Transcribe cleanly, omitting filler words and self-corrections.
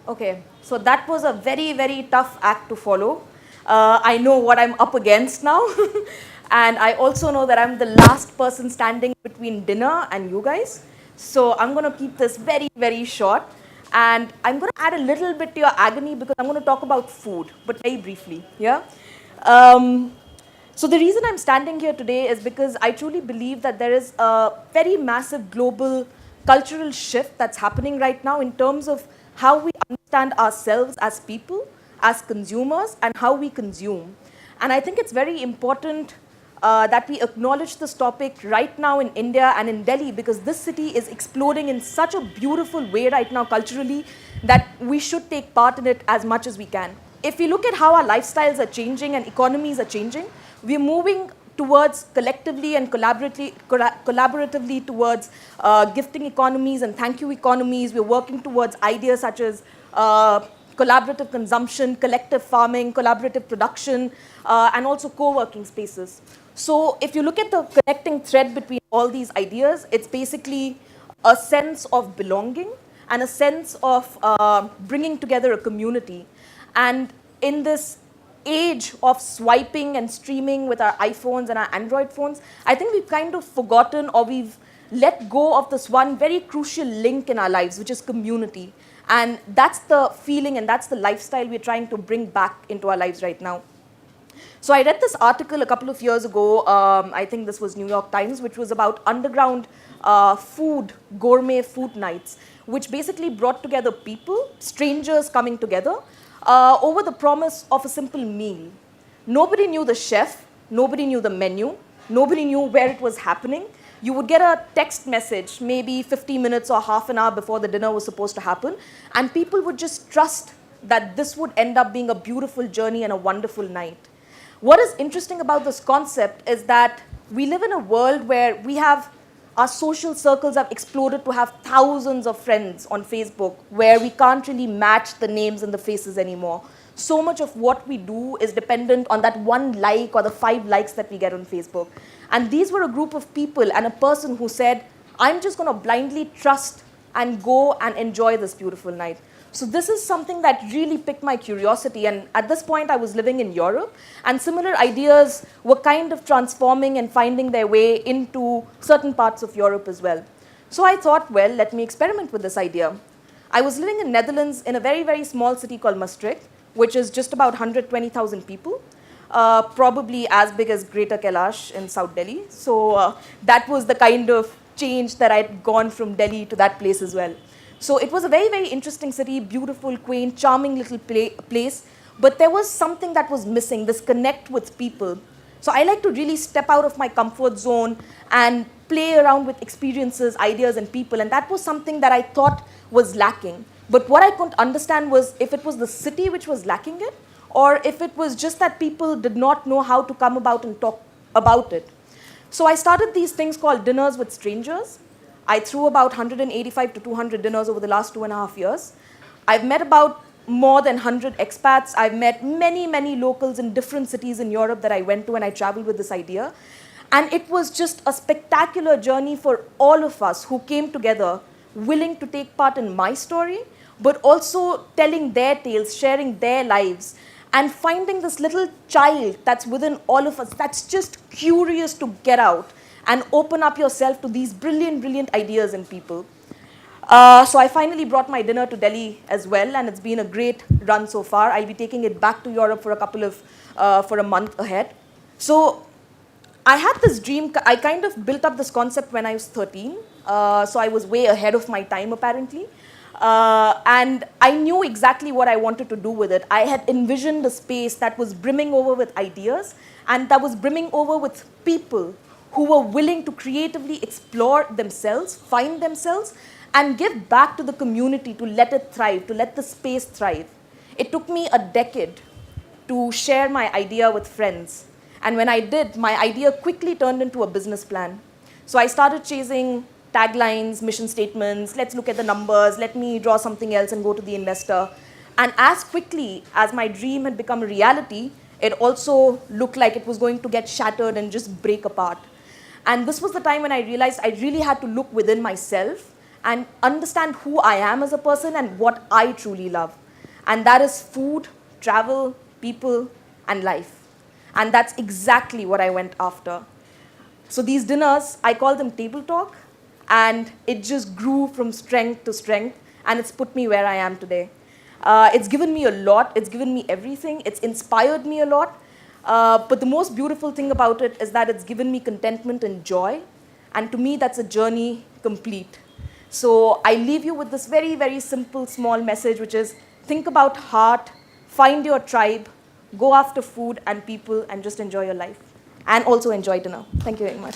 Okay, so that was a very, very tough act to follow. I know what I'm up against now. And I also know that I'm the last person standing between dinner and you guys. So I'm going to keep this very, very short. And I'm going to add a little bit to your agony because I'm going to talk about food, but very briefly. Yeah. Um, so the reason I'm standing here today is because I truly believe that there is a very massive global cultural shift that's happening right now in terms of how we understand ourselves as people, as consumers, and how we consume. And I think it's very important that we acknowledge this topic right now in India and in Delhi because this city is exploding in such a beautiful way right now culturally that we should take part in it as much as we can. If we look at how our lifestyles are changing and economies are changing, we're moving towards collectively and collaboratively towards gifting economies and thank you economies. We're working towards ideas such as collaborative consumption, collective farming, collaborative production, and also co-working spaces. So if you look at the connecting thread between all these ideas, it's basically a sense of belonging and a sense of bringing together a community. And in this age of swiping and streaming with our iPhones and our Android phones, I think we've kind of forgotten or we've let go of this one very crucial link in our lives, which is community. And that's the feeling and that's the lifestyle we're trying to bring back into our lives right now. So I read this article a couple of years ago, I think this was New York Times, which was about underground gourmet food nights, which basically brought together people, strangers coming together, over the promise of a simple meal. Nobody knew the chef, nobody knew the menu, nobody knew where it was happening. You would get a text message maybe 50 minutes or half an hour before the dinner was supposed to happen, and people would just trust that this would end up being a beautiful journey and a wonderful night. What is interesting about this concept is that we live in a world where our social circles have exploded to have thousands of friends on Facebook where we can't really match the names and the faces anymore. So much of what we do is dependent on that one like or the 5 likes that we get on Facebook. And these were a group of people and a person who said, I'm just going to blindly trust and go and enjoy this beautiful night. So this is something that really piqued my curiosity, and at this point I was living in Europe and similar ideas were kind of transforming and finding their way into certain parts of Europe as well. So I thought, well, let me experiment with this idea. I was living in Netherlands in a very, very small city called Maastricht, which is just about 120,000 people, probably as big as Greater Kailash in South Delhi. So that was the kind of change that I'd gone from Delhi to that place as well. So it was a very, very interesting city, beautiful, quaint, charming little place. But there was something that was missing, this connect with people. So I like to really step out of my comfort zone and play around with experiences, ideas, and people. And that was something that I thought was lacking. But what I couldn't understand was if it was the city which was lacking it, or if it was just that people did not know how to come about and talk about it. So I started these things called dinners with strangers. I threw about 185 to 200 dinners over the last 2.5 years. I've met about more than 100 expats. I've met many, many locals in different cities in Europe that I went to and I traveled with this idea. And it was just a spectacular journey for all of us who came together, willing to take part in my story, but also telling their tales, sharing their lives, and finding this little child that's within all of us that's just curious to get out and open up yourself to these brilliant, brilliant ideas in people. So I finally brought my dinner to Delhi as well, and it's been a great run so far. I'll be taking it back to Europe for a month ahead. So I had this dream. I kind of built up this concept when I was 13. So I was way ahead of my time, apparently. And I knew exactly what I wanted to do with it. I had envisioned a space that was brimming over with ideas and that was brimming over with people who were willing to creatively explore themselves, find themselves, and give back to the community to let it thrive, to let the space thrive. It took me a decade to share my idea with friends. And when I did, my idea quickly turned into a business plan. So I started chasing taglines, mission statements, let's look at the numbers, let me draw something else and go to the investor. And as quickly as my dream had become a reality, it also looked like it was going to get shattered and just break apart. And this was the time when I realized I really had to look within myself and understand who I am as a person and what I truly love. And that is food, travel, people, and life. And that's exactly what I went after. So these dinners, I call them table talk, and it just grew from strength to strength, and it's put me where I am today. It's given me a lot, it's given me everything, it's inspired me a lot, but the most beautiful thing about it is that it's given me contentment and joy, and to me that's a journey complete. So I leave you with this very, very simple, small message, which is think about heart, find your tribe, go after food and people, and just enjoy your life. And also enjoy dinner. Thank you very much.